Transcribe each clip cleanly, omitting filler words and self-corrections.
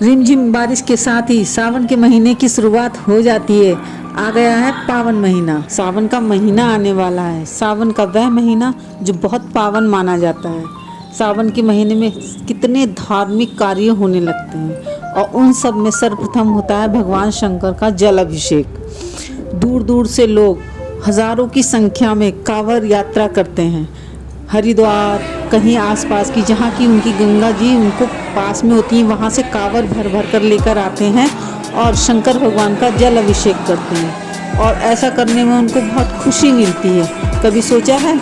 रिमझिम बारिश के साथ ही सावन के महीने की शुरुआत हो जाती है। आ गया है पावन महीना। सावन का महीना आने वाला है। सावन का वह महीना जो बहुत पावन माना जाता है। सावन के महीने में कितने धार्मिक कार्य होने लगते हैं और उन सब में सर्वप्रथम होता है भगवान शंकर का जल अभिषेक। दूर दूर से लोग हजारों की संख्या में कांवड़ यात्रा करते हैं। हरिद्वार कहीं आसपास की जहाँ की उनकी गंगा जी उनको पास में होती है, वहाँ से कांवड़ भर भर कर लेकर आते हैं और शंकर भगवान का जल अभिषेक करते हैं। और ऐसा करने में उनको बहुत खुशी मिलती है। कभी सोचा है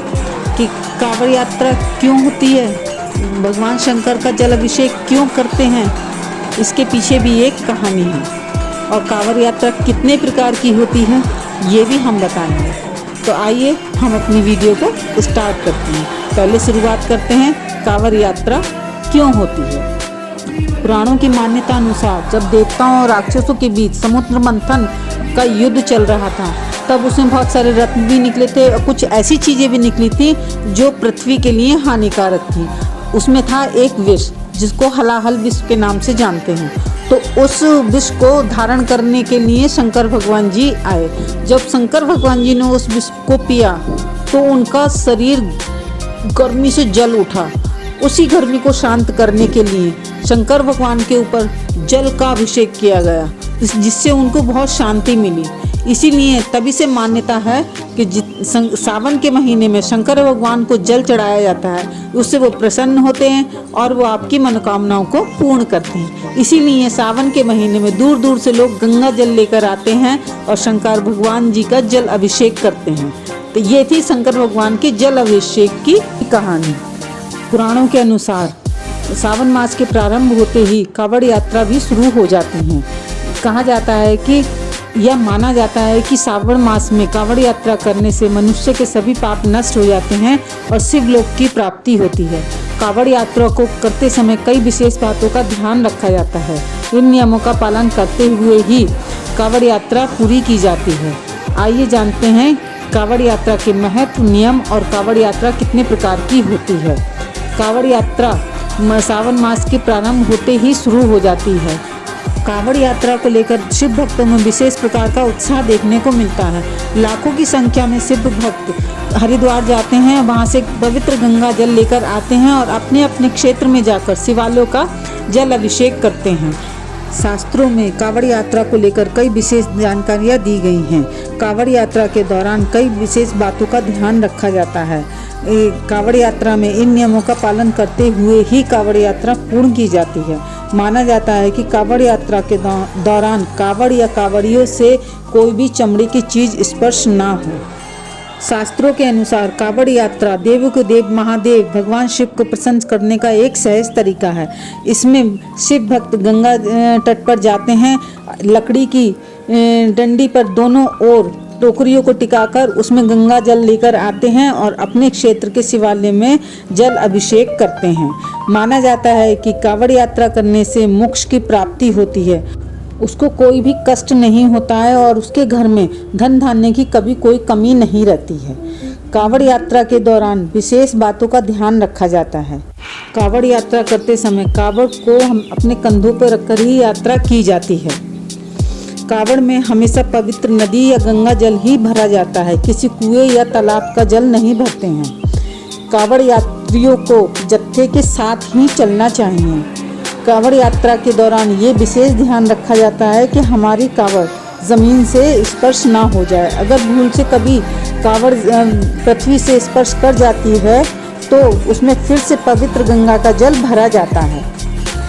कि कांवड़ यात्रा क्यों होती है, भगवान शंकर का जल अभिषेक क्यों करते हैं? इसके पीछे भी एक कहानी है। और कांवड़ यात्रा कितने प्रकार की होती है ये भी हम बताएंगे। तो आइए हम अपनी वीडियो को स्टार्ट करते हैं। पहले शुरुआत करते हैं कांवड़ यात्रा क्यों होती है। पुराणों की मान्यता अनुसार जब देवताओं और राक्षसों के बीच समुद्र मंथन का युद्ध चल रहा था, तब उसमें बहुत सारे रत्न भी निकले थे और कुछ ऐसी चीज़ें भी निकली थी जो पृथ्वी के लिए हानिकारक थी। उसमें था एक विष जिसको हलाहल विष के नाम से जानते हैं। तो उस विष को धारण करने के लिए शंकर भगवान जी आए। जब शंकर भगवान जी ने उस विष को पिया तो उनका शरीर गर्मी से जल उठा। उसी गर्मी को शांत करने के लिए शंकर भगवान के ऊपर जल का अभिषेक किया गया, जिससे उनको बहुत शांति मिली। इसीलिए तभी से मान्यता है कि सावन के महीने में शंकर भगवान को जल चढ़ाया जाता है, उससे वो प्रसन्न होते हैं और वो आपकी मनोकामनाओं को पूर्ण करते हैं। इसीलिए सावन के महीने में दूर दूर से लोग गंगा जल लेकर आते हैं और शंकर भगवान जी का जल अभिषेक करते हैं। तो ये थी शंकर भगवान के जल अभिषेक की कहानी। पुराणों के अनुसार सावन मास के प्रारंभ होते ही कांवड़ यात्रा भी शुरू हो जाती है। कहा जाता है कि यह माना जाता है कि सावन मास में कांवड़ यात्रा करने से मनुष्य के सभी पाप नष्ट हो जाते हैं और शिवलोक की प्राप्ति होती है। कांवड़ यात्रा को करते समय कई विशेष बातों का ध्यान रखा जाता है। इन नियमों का पालन करते हुए ही कांवड़ यात्रा पूरी की जाती है। आइए जानते हैं कांवड़ यात्रा के महत्व, नियम और कांवड़ यात्रा कितने प्रकार की होती है। कांवड़ यात्रा सावन मास के प्रारंभ होते ही शुरू हो जाती है। कांवड़ यात्रा को लेकर शिव भक्तों में विशेष प्रकार का उत्साह देखने को मिलता है। लाखों की संख्या में शिव भक्त हरिद्वार जाते हैं, वहां से पवित्र गंगा जल लेकर आते हैं और अपने अपने क्षेत्र में जाकर शिवालयों का जल अभिषेक करते हैं। शास्त्रों में कांवड़ यात्रा को लेकर कई विशेष जानकारियाँ दी गई हैं। कांवड़ यात्रा के दौरान कई विशेष बातों का ध्यान रखा जाता है। कांवड़ यात्रा में इन नियमों का पालन करते हुए ही कांवड़ यात्रा पूर्ण की जाती है। माना जाता है कि कांवड़ यात्रा के दौरान कांवड़ या कांवड़ियों से कोई भी चमड़ी की चीज स्पर्श ना हो। शास्त्रों के अनुसार कांवड़ यात्रा देवों के देव महादेव भगवान शिव को प्रसन्न करने का एक सहज तरीका है। इसमें शिव भक्त गंगा तट पर जाते हैं, लकड़ी की डंडी पर दोनों ओर टोकरियों को टिकाकर उसमें गंगा जल लेकर आते हैं और अपने क्षेत्र के शिवालय में जल अभिषेक करते हैं। माना जाता है कि कांवड़ यात्रा करने से मोक्ष की प्राप्ति होती है, उसको कोई भी कष्ट नहीं होता है और उसके घर में धन धान्य की कभी कोई कमी नहीं रहती है। कांवड़ यात्रा के दौरान विशेष बातों का ध्यान रखा जाता है। कांवड़ यात्रा करते समय कांवड़ को हम अपने कंधों पर रखकर ही यात्रा की जाती है। कांवड़ में हमेशा पवित्र नदी या गंगा जल ही भरा जाता है, किसी कुएं या तालाब का जल नहीं भरते हैं। कांवड़ यात्रियों को जत्थे के साथ ही चलना चाहिए। कांवड़ यात्रा के दौरान ये विशेष ध्यान रखा जाता है कि हमारी कांवड़ ज़मीन से स्पर्श ना हो जाए। अगर भूल से कभी कांवड़ पृथ्वी से स्पर्श कर जाती है तो उसमें फिर से पवित्र गंगा का जल भरा जाता है।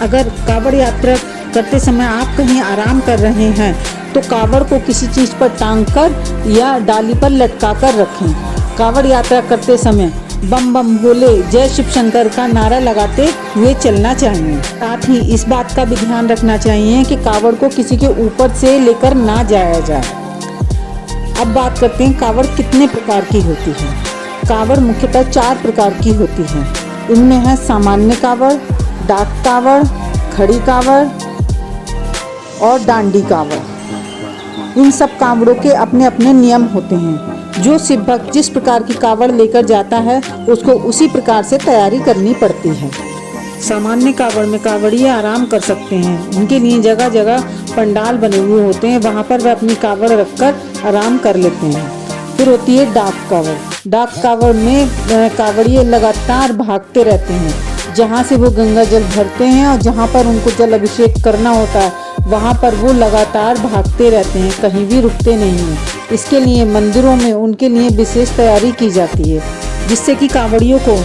अगर कांवड़ यात्रा करते समय आप कहीं आराम कर रहे हैं तो कांवड़ को किसी चीज़ पर टांग कर या डाली पर लटका कर रखें। कांवड़ यात्रा करते समय बम बम भोले जय शिव शंकर का नारा लगाते हुए चलना चाहिए। साथ ही इस बात का भी ध्यान रखना चाहिए कि कांवड़ को किसी के ऊपर से लेकर ना जाया जाए। अब बात करते हैं कांवड़ कितने प्रकार की होती है। कांवड़ मुख्यतः 4 प्रकार की होती है। इनमें है सामान्य कांवड़, डाक कांवड़, खड़ी कांवड़ और डांडी कांवड़। इन सब कांवड़ों के अपने अपने नियम होते हैं। जो शिव भक्त जिस प्रकार की कांवड़ लेकर जाता है उसको उसी प्रकार से तैयारी करनी पड़ती है। सामान्य कावड़ में कावड़िए आराम कर सकते हैं। उनके लिए जगह जगह पंडाल बने हुए होते हैं, वहाँ पर वे अपनी कावड़ रखकर आराम कर लेते हैं। फिर होती है डाक कावड़। डाक कावड़ में कावड़िए लगातार भागते रहते हैं। जहाँ से वो गंगा जल भरते हैं और जहाँ पर उनको जल अभिषेक करना होता है वहाँ पर वो लगातार भागते रहते हैं, कहीं भी रुकते नहीं हैं। इसके लिए मंदिरों में उनके लिए विशेष तैयारी की जाती है, जिससे कि कावड़ियों को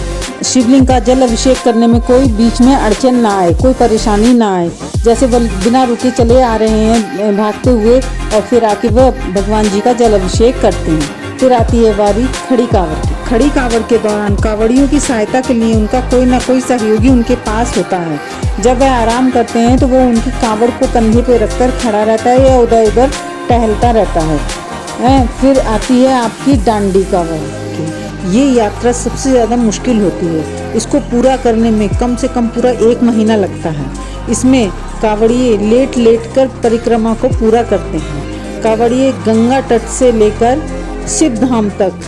शिवलिंग का जल अभिषेक करने में कोई बीच में अड़चन ना आए, कोई परेशानी ना आए। जैसे वो बिना रुके चले आ रहे हैं भागते हुए और फिर आके वह भगवान जी का जल अभिषेक करते हैं। फिर आती है बारी खड़ी कावड़ की। खड़ी कावड़ के दौरान कावड़ियों की सहायता के लिए उनका कोई ना कोई सहयोगी उनके पास होता है। जब वह आराम करते हैं तो वो उनकी कावड़ को कंधे पे रखकर खड़ा रहता है या उधर उधर टहलता रहता है। फिर आती है आपकी डांडी कावड़ की। ये यात्रा सबसे ज़्यादा मुश्किल होती है। इसको पूरा करने में कम से कम पूरा 1 महीना लगता है। इसमें कावड़िए लेट लेट कर परिक्रमा को पूरा करते हैं। कावड़िए गंगा तट से लेकर शिव धाम तक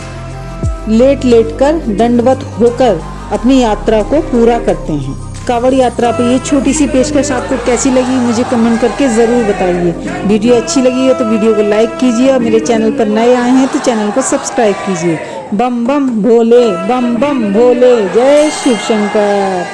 लेट लेट कर दंडवत होकर अपनी यात्रा को पूरा करते हैं। कावड़ यात्रा पे ये छोटी सी पेशकश आपको कैसी लगी मुझे कमेंट करके ज़रूर बताइए। वीडियो अच्छी लगी हो तो वीडियो को लाइक कीजिए और मेरे चैनल पर नए आए हैं तो चैनल को सब्सक्राइब कीजिए। बम बम भोले, जय शिव शंकर।